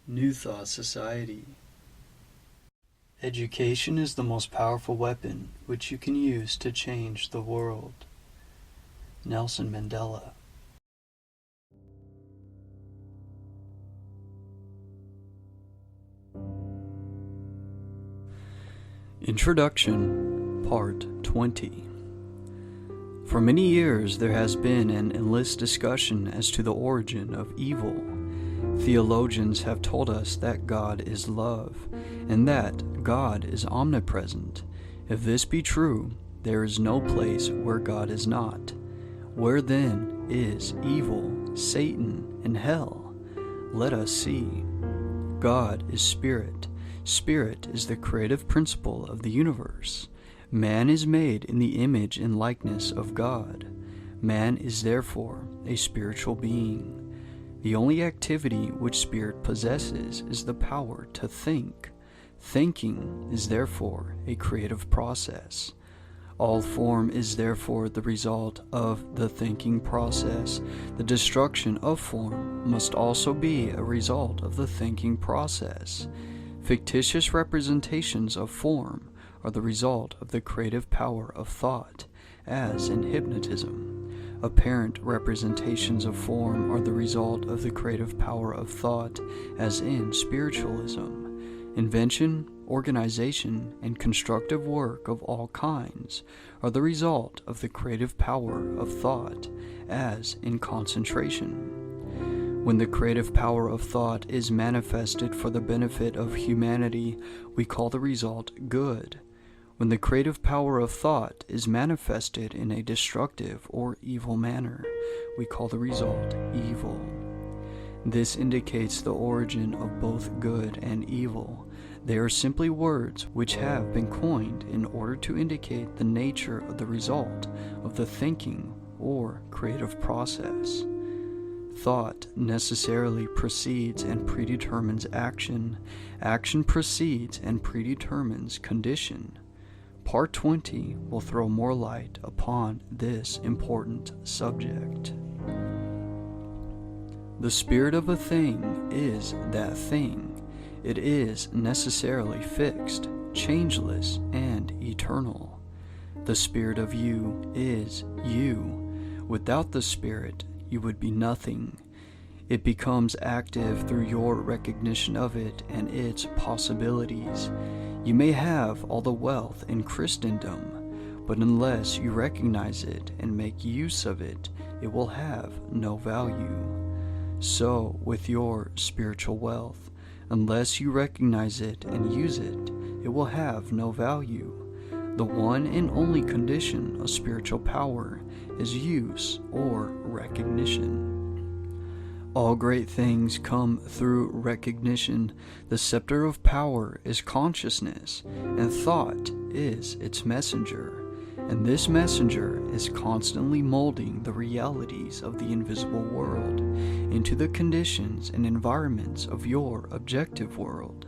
New Thought Society. Education is the most powerful weapon which you can use to change the world. Nelson Mandela. Introduction, Part 20. For many years there has been an endless discussion as to the origin of evil. Theologians have told us that God is love, and that God is omnipresent. If this be true, there is no place where God is not. Where then is evil, Satan, and hell? Let us see. God is spirit. Spirit is the creative principle of the universe. Man is made in the image and likeness of God. Man is therefore a spiritual being. The only activity which spirit possesses is the power to think. Thinking is therefore a creative process. All form is therefore the result of the thinking process. The destruction of form must also be a result of the thinking process. Fictitious representations of form are the result of the creative power of thought, as in hypnotism. Apparent representations of form are the result of the creative power of thought, as in spiritualism. Invention, organization, and constructive work of all kinds are the result of the creative power of thought, as in concentration. When the creative power of thought is manifested for the benefit of humanity, we call the result good. When the creative power of thought is manifested in a destructive or evil manner, we call the result evil. This indicates the origin of both good and evil. They are simply words which have been coined in order to indicate the nature of the result of the thinking or creative process. Thought necessarily precedes and predetermines action. Action precedes and predetermines condition. Part 20 will throw more light upon this important subject. The spirit of a thing is that thing. It is necessarily fixed, changeless, and eternal. The spirit of you is you. Without the spirit, you would be nothing. It becomes active through your recognition of it and its possibilities. You may have all the wealth in Christendom, but unless you recognize it and make use of it, it will have no value. So with your spiritual wealth, unless you recognize it and use it, it will have no value. The one and only condition of spiritual power is use or recognition. All great things come through recognition. The scepter of power is consciousness, and thought is its messenger. And this messenger is constantly molding the realities of the invisible world into the conditions and environments of your objective world.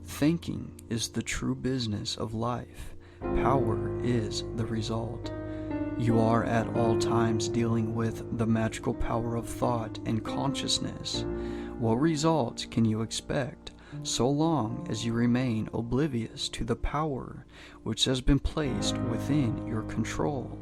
Thinking is the true business of life. Power is the result. You are at all times dealing with the magical power of thought and consciousness. What results can you expect so long as you remain oblivious to the power which has been placed within your control?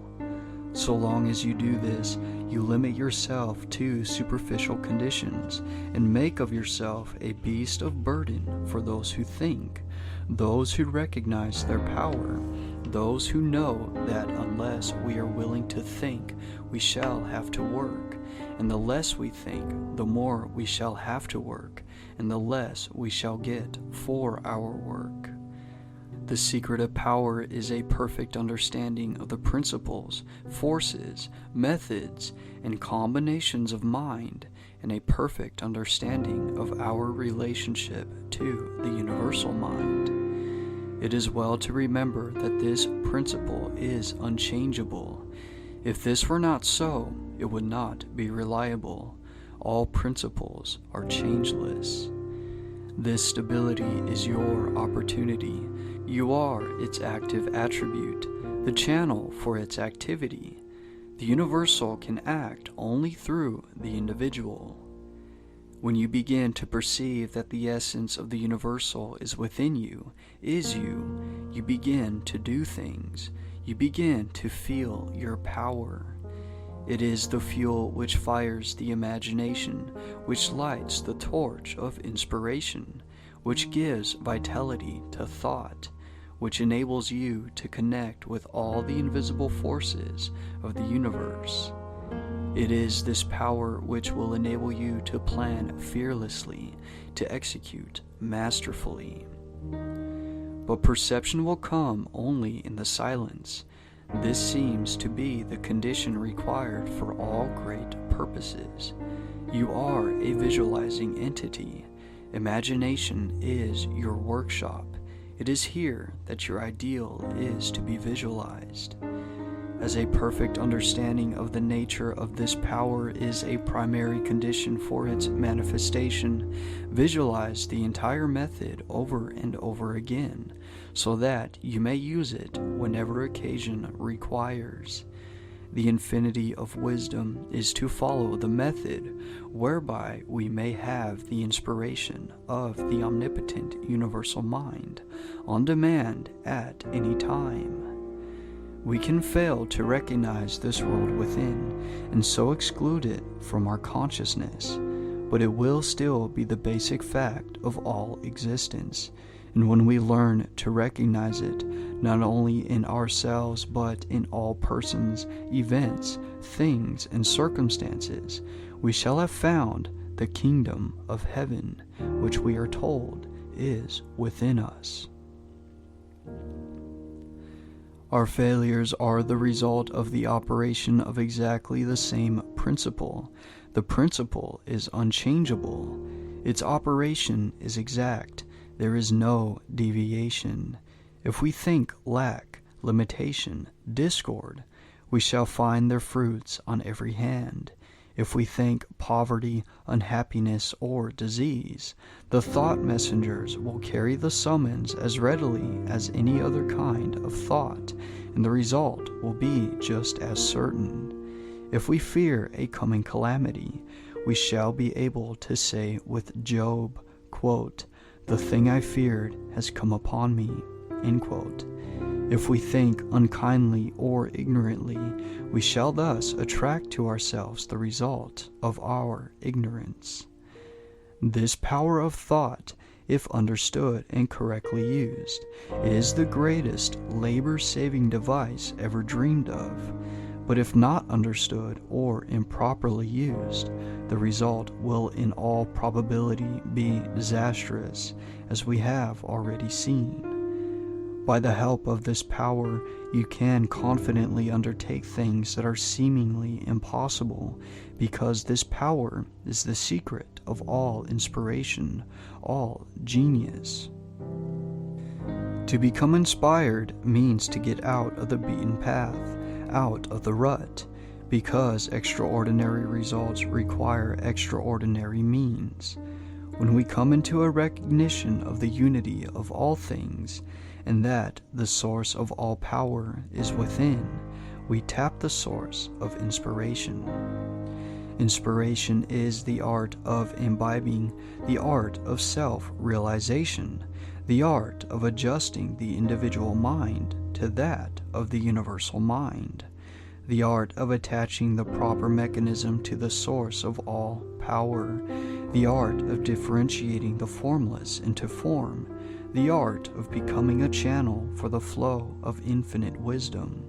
So long as you do this, you limit yourself to superficial conditions and make of yourself a beast of burden for those who think, those who recognize their power, those who know that unless we are willing to think, we shall have to work, and the less we think, the more we shall have to work, and the less we shall get for our work. The secret of power is a perfect understanding of the principles, forces, methods, and combinations of mind, and a perfect understanding of our relationship to the universal mind. It is well to remember that this principle is unchangeable. If this were not so, it would not be reliable. All principles are changeless. This stability is your opportunity. You are its active attribute, the channel for its activity. The universal can act only through the individual. When you begin to perceive that the essence of the universal is within you, is you, you begin to do things. You begin to feel your power. It is the fuel which fires the imagination, which lights the torch of inspiration, which gives vitality to thought, which enables you to connect with all the invisible forces of the universe. It is this power which will enable you to plan fearlessly, to execute masterfully. But perception will come only in the silence. This seems to be the condition required for all great purposes. You are a visualizing entity. Imagination is your workshop. It is here that your ideal is to be visualized. As a perfect understanding of the nature of this power is a primary condition for its manifestation, visualize the entire method over and over again, so that you may use it whenever occasion requires. The infinity of wisdom is to follow the method whereby we may have the inspiration of the omnipotent universal mind on demand at any time. We can fail to recognize this world within and so exclude it from our consciousness, but it will still be the basic fact of all existence. And when we learn to recognize it, not only in ourselves but in all persons, events, things, and circumstances, we shall have found the kingdom of heaven, which we are told is within us. Our failures are the result of the operation of exactly the same principle. The principle is unchangeable. Its operation is exact. There is no deviation. If we think lack, limitation, discord, we shall find their fruits on every hand. If we think poverty, unhappiness, or disease, the thought messengers will carry the summons as readily as any other kind of thought, and the result will be just as certain. If we fear a coming calamity, we shall be able to say with Job, quote, "The thing I feared has come upon me," end quote. If we think unkindly or ignorantly, we shall thus attract to ourselves the result of our ignorance. This power of thought, if understood and correctly used, is the greatest labor-saving device ever dreamed of. But if not understood or improperly used, the result will in all probability be disastrous, as we have already seen. By the help of this power, you can confidently undertake things that are seemingly impossible, because this power is the secret of all inspiration, all genius. To become inspired means to get out of the beaten path, out of the rut, because extraordinary results require extraordinary means. When we come into a recognition of the unity of all things, and that the source of all power is within, we tap the source of inspiration. Inspiration is the art of imbibing, the art of self-realization, the art of adjusting the individual mind to that of the universal mind, the art of attaching the proper mechanism to the source of all power, the art of differentiating the formless into form, the art of becoming a channel for the flow of infinite wisdom,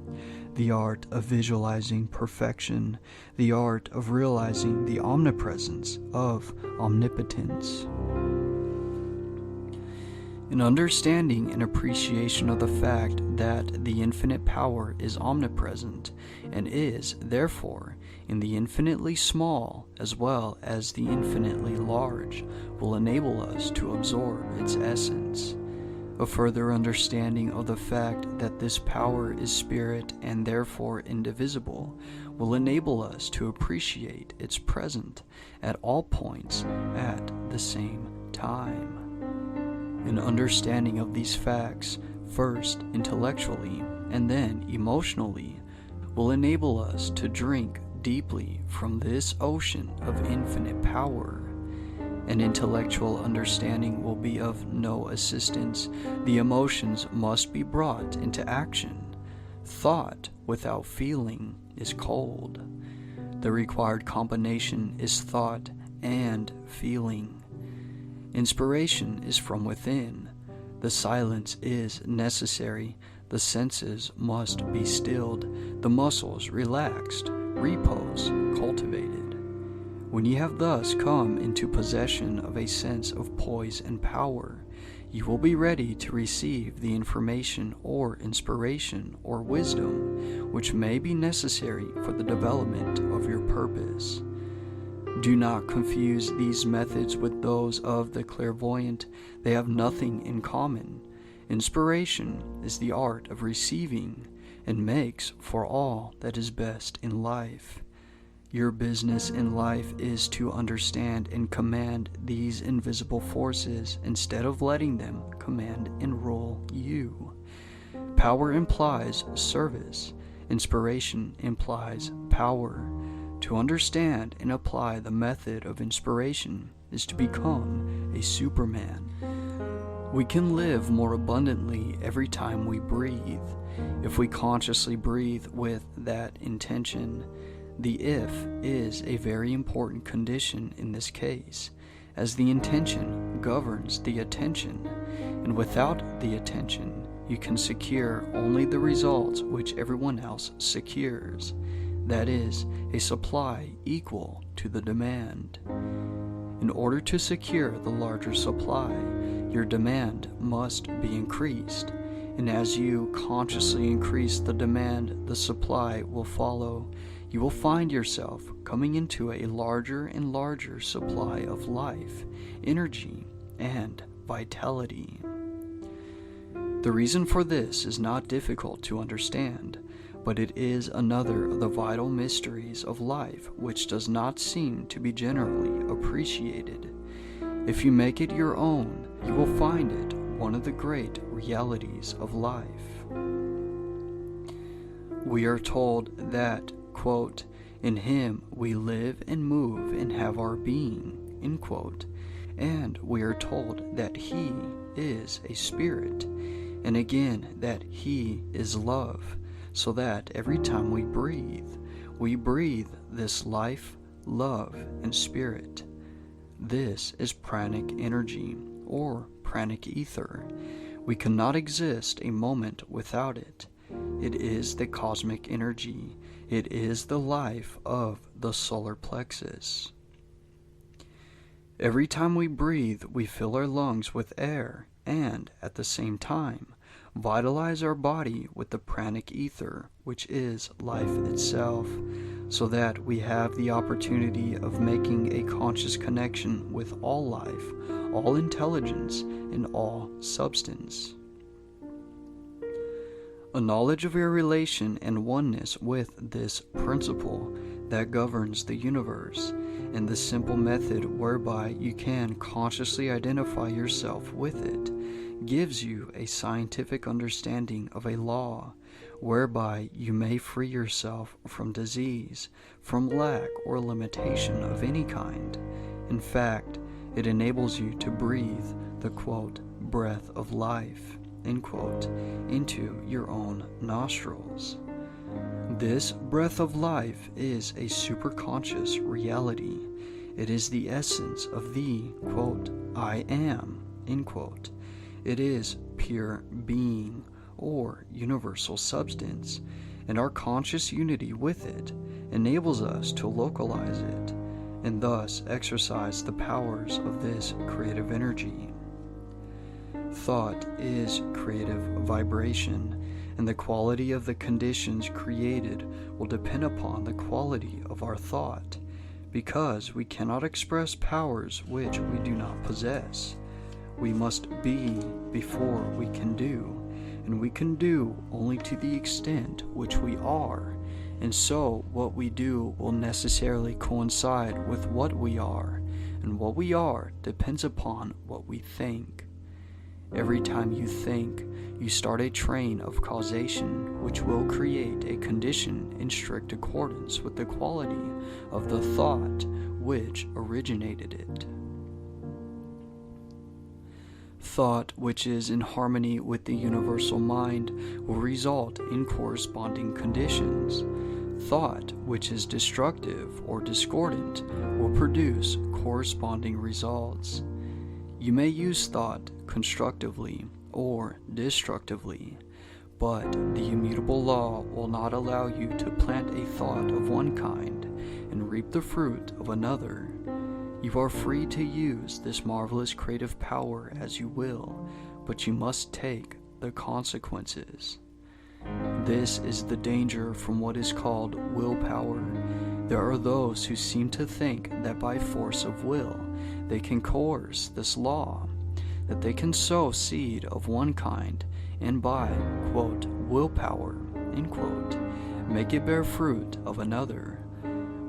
the art of visualizing perfection, the art of realizing the omnipresence of omnipotence. An understanding and appreciation of the fact that the infinite power is omnipresent and is, therefore, in the infinitely small as well as the infinitely large will enable us to absorb its essence. A further understanding of the fact that this power is spirit and therefore indivisible will enable us to appreciate its presence at all points at the same time. An understanding of these facts, first intellectually and then emotionally, will enable us to drink deeply from this ocean of infinite power. and intellectual understanding will be of no assistance. The emotions must be brought into action. Thought without feeling is cold. The required combination is thought and feeling. Inspiration is from within. The silence is necessary. The senses must be stilled, the muscles relaxed, repose cultivated. When you have thus come into possession of a sense of poise and power, you will be ready to receive the information or inspiration or wisdom which may be necessary for the development of your purpose. Do not confuse these methods with those of the clairvoyant. They have nothing in common. Inspiration is the art of receiving and makes for all that is best in life. Your business in life is to understand and command these invisible forces instead of letting them command and rule you. Power implies service. Inspiration implies power. To understand and apply the method of inspiration is to become a Superman. We can live more abundantly every time we breathe, if we consciously breathe with that intention. The if is a very important condition in this case, as the intention governs the attention, and without the attention, you can secure only the results which everyone else secures, that is, a supply equal to the demand. In order to secure the larger supply, your demand must be increased, and as you consciously increase the demand, the supply will follow. You will find yourself coming into a larger and larger supply of life, energy, and vitality. The reason for this is not difficult to understand, but it is another of the vital mysteries of life which does not seem to be generally appreciated. If you make it your own, you will find it one of the great realities of life. We are told that, quote, in him we live and move and have our being, end quote. And we are told that he is a spirit, and again that he is love, so that every time we breathe this life, love, and spirit. This is pranic energy, or pranic ether. We cannot exist a moment without it. It is the cosmic energy. It is the life of the solar plexus. Every time we breathe, we fill our lungs with air and, at the same time, vitalize our body with the pranic ether, which is life itself, so that we have the opportunity of making a conscious connection with all life, all intelligence, and all substance. A knowledge of your relation and oneness with this principle that governs the universe, and the simple method whereby you can consciously identify yourself with it, gives you a scientific understanding of a law whereby you may free yourself from disease, from lack or limitation of any kind. In fact, it enables you to breathe the, quote, breath of life, end quote, into your own nostrils. This breath of life is a superconscious reality. It is the essence of the, quote, I am, end quote. It is pure being, or universal substance, and our conscious unity with it enables us to localize it, and thus exercise the powers of this creative energy. Thought is creative vibration, and the quality of the conditions created will depend upon the quality of our thought, because we cannot express powers which we do not possess. We must be before we can do, and we can do only to the extent which we are, and so what we do will necessarily coincide with what we are, and what we are depends upon what we think. Every time you think, you start a train of causation which will create a condition in strict accordance with the quality of the thought which originated it. Thought which is in harmony with the universal mind will result in corresponding conditions. Thought which is destructive or discordant will produce corresponding results. You may use thought constructively or destructively, but the immutable law will not allow you to plant a thought of one kind and reap the fruit of another. You are free to use this marvelous creative power as you will, but you must take the consequences. This is the danger from what is called willpower. There are those who seem to think that by force of will they can coerce this law, that they can sow seed of one kind and by, quote, willpower, end quote, make it bear fruit of another.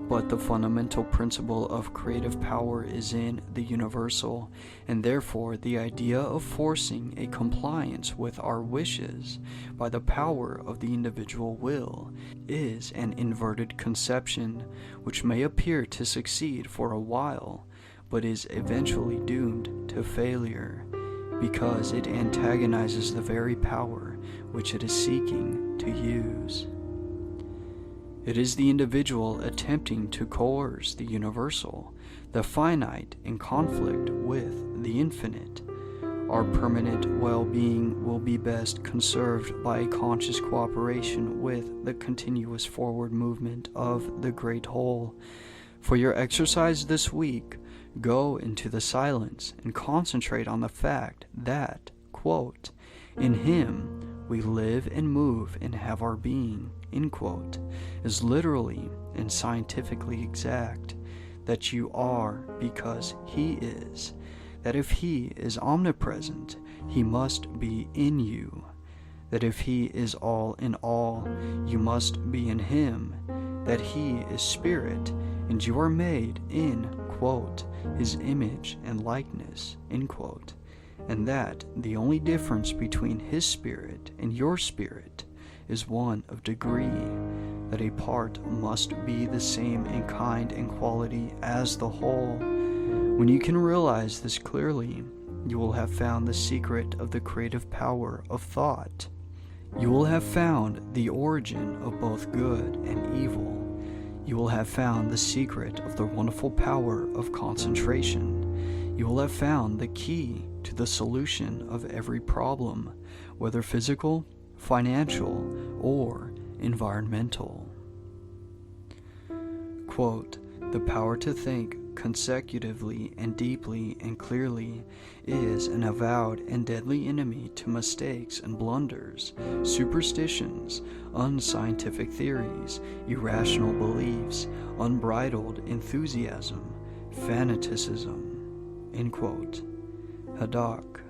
But the fundamental principle of creative power is in the universal, and therefore the idea of forcing a compliance with our wishes by the power of the individual will is an inverted conception which may appear to succeed for a while, but is eventually doomed to failure, because it antagonizes the very power which it is seeking to use. It is the individual attempting to coerce the universal, the finite in conflict with the infinite. Our permanent well-being will be best conserved by a conscious cooperation with the continuous forward movement of the great whole. For your exercise this week, go into the silence and concentrate on the fact that, quote, in Him we live and move and have our being, end quote, is literally and scientifically exact, that you are because He is, that if He is omnipresent, He must be in you, that if He is all in all, you must be in Him, that He is spirit, and you are made in, quote, His image and likeness, end quote, and that the only difference between His spirit and your spirit is one of degree, that a part must be the same in kind and quality as the whole. When you can realize this clearly, you will have found the secret of the creative power of thought. You will have found the origin of both good and evil. You will have found the secret of the wonderful power of concentration. You will have found the key to the solution of every problem, whether physical, financial, or environmental. Quote, the power to think consecutively and deeply and clearly is an avowed and deadly enemy to mistakes and blunders, superstitions, unscientific theories, irrational beliefs, unbridled enthusiasm, fanaticism, end quote. Haddock.